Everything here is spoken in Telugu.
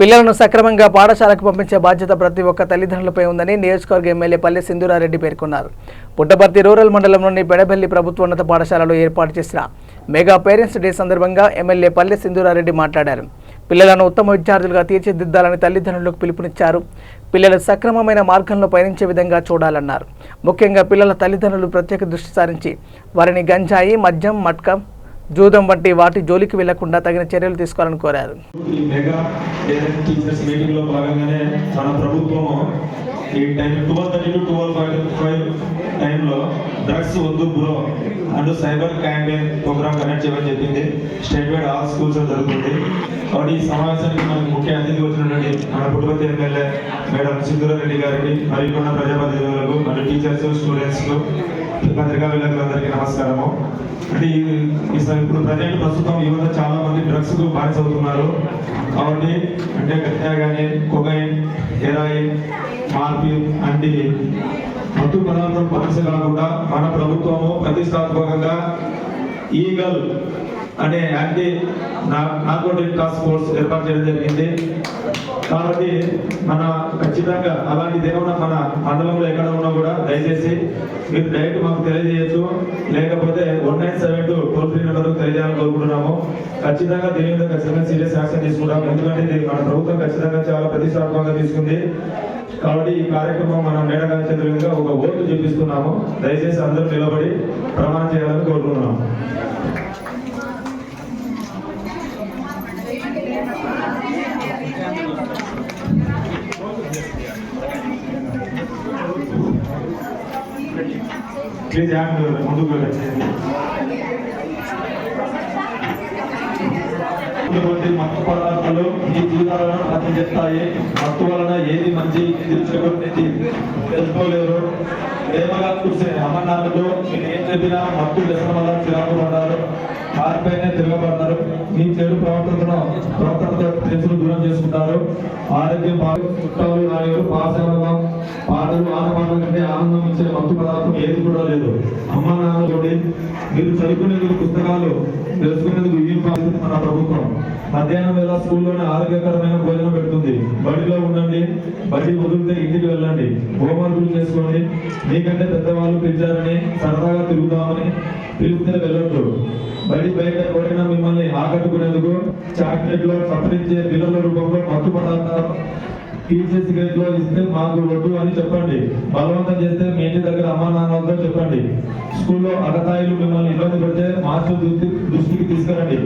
పిల్లలను సక్రమంగా పాఠశాలకు పంపించే బాధ్యత ప్రతి ఒక్క తల్లిదండ్రులపై ఉందని నియోజకవర్గ ఎమ్మెల్యే పల్లె సింధూరారెడ్డి పేర్కొన్నారు. పుట్టపర్తి రూరల్ మండలంలోని పెడబెల్లి ప్రభుత్వోన్నత పాఠశాలలో ఏర్పాటు చేసిన మెగా పేరెంట్స్ డే సందర్భంగా ఎమ్మెల్యే పల్లె సింధూరారెడ్డి మాట్లాడారు. పిల్లలను ఉత్తమ విద్యార్థులుగా తీర్చిదిద్దాలని తల్లిదండ్రులకు పిలుపునిచ్చారు. పిల్లలు సక్రమమైన మార్గంలో పయనించే విధంగా చూడాలన్నారు. ముఖ్యంగా పిల్లల తల్లిదండ్రులు ప్రత్యేక దృష్టి సారించి వారిని గంజాయి, మద్యం, మట్కా, జూదం వంటి వాటి జోలికి వెళ్లకుండా తగిన చర్యలు తీసుకోవాలని కోరారు. ఈ మెగా పేరెంట్ టీచర్స్ మీటింగ్ లో భాగంగానే మన ప్రభుత్వం ఈ టైం 12:30 to 12:45 టైంలో డ్రగ్స్ వద్దు bro and cyber campaign programme conduct చేయమని చెప్పింది. స్టేట్ వైడ్ ఆల్ స్కూల్స్ జరుగుతుంది. కాబట్టి ఈ సమావేశానికి మనకు ముఖ్య అతిథి వచ్చినటువంటి మన పుట్టపర్తి ఎమ్మెల్యే మేడం సింధూరారెడ్డి గారికి మరియు ఉన్న ప్రజాప్రతినిధులకు మరియు టీచర్స్, స్టూడెంట్స్, పత్రికా విలేకరులందరికీ నమస్కారము. అంటే ఇప్పుడు ప్రస్తుతం యువత చాలా మంది డ్రగ్స్ కు బానిస అవుతున్నారు. కాబట్టి అంటే గంజా కానీ, కొకైన్, హెరాయిన్, మార్ఫిన్ వంటి మత్తు పదార్థం బానిస కాకుండా మన ప్రభుత్వము ప్రతిష్టాత్మకంగా ఈగల్ అనే యాంటీ నార్కోటిక్ టాస్క్ ఫోర్స్ ఏర్పాటు చేయడం జరిగింది. కాబట్టి మన ఖచ్చితంగా అలాంటిది ఏమన్నా మన మండలంలో ఎక్కడ ఉన్నా కూడా దయచేసి మీరు డైరెక్ట్ మాకు తెలియజేయచ్చు, లేకపోతే 1972 టోల్ ఫ్రీ నెంబర్ తెలియజేయాలని కోరుకుంటున్నాము. ఖచ్చితంగా దీని మీద ఖచ్చితంగా సీరియస్ యాక్షన్ తీసుకుంటాం. ఎందుకంటే ఇది మన ప్రభుత్వం ఖచ్చితంగా చాలా ప్రతిష్టాత్మకంగా తీసుకుంది. కాబట్టి ఈ కార్యక్రమం మనం మేడగా చంద్రులుగా ఒక ఓటు చూపిస్తున్నాము. దయచేసి అందరూ నిలబడి ప్రమాణం చేయాలని కోరుకుంటున్నాము. ప్లీజ్ ముందుకు మత్తు పదార్థాలు మీ జీవితాలను రద్దు చేస్తాయి. మత్తు వలన ఏది మంచి తెలుసుకోలేరు. ప్రేమగా చూసే అమ్మనాన్నలు మీరు ఏం చెప్పినా మత్తు వ్యసనం వల్ల చిరాకు పడ్డారు, వారిపైనే తిరగబడ్డారు. మీ చెడు ప్రవర్తనతో తెలుసులు దూరం చేసుకుంటారు. ఆరోగ్యం చుట్టాలు రాయలు పాసనం పాటలు ఆనపాటల కంటే ఆనందం ఇచ్చే మత్తు పదార్థం ఏది కూడా లేదు. అమ్మ నాన్నలు మీరు చదువుకునేందుకు పుస్తకాలు, తెలుసుకునేందుకు యూనిఫామ్ మన ప్రభుత్వం. మధ్యాహ్నం వేళ స్కూల్లోనే ఆరోగ్యకరమైన భోజనం పెడుతుంది. బడిలో ఉండండి, బడి వదిలితే ఇంటికి వెళ్ళండి, హోంవర్కులు చేసుకోండి. మీకంటే పెద్దవాళ్ళు పిలిచారని సరదాగా తిరుగుతామని పిలిస్తే వెళ్ళొద్దు. బయట ఎవరైనా మిమ్మల్ని ఆకట్టుకునేందుకు చాక్లెట్లో సపరించే బిల్లల రూపంలో మత్తు పదార్థాలు టీచర్ సిగరెట్ లో ఇస్తే మాకు వద్దు అని చెప్పండి. బలవంతం చేస్తే మీ ఇంటి దగ్గర అమ్మా నాన్నలతో చెప్పండి. స్కూల్లో అగతాయిలు మిమ్మల్ని ఇబ్బంది పెడితే మాస్టర్ దృష్టికి తీసుకురండి.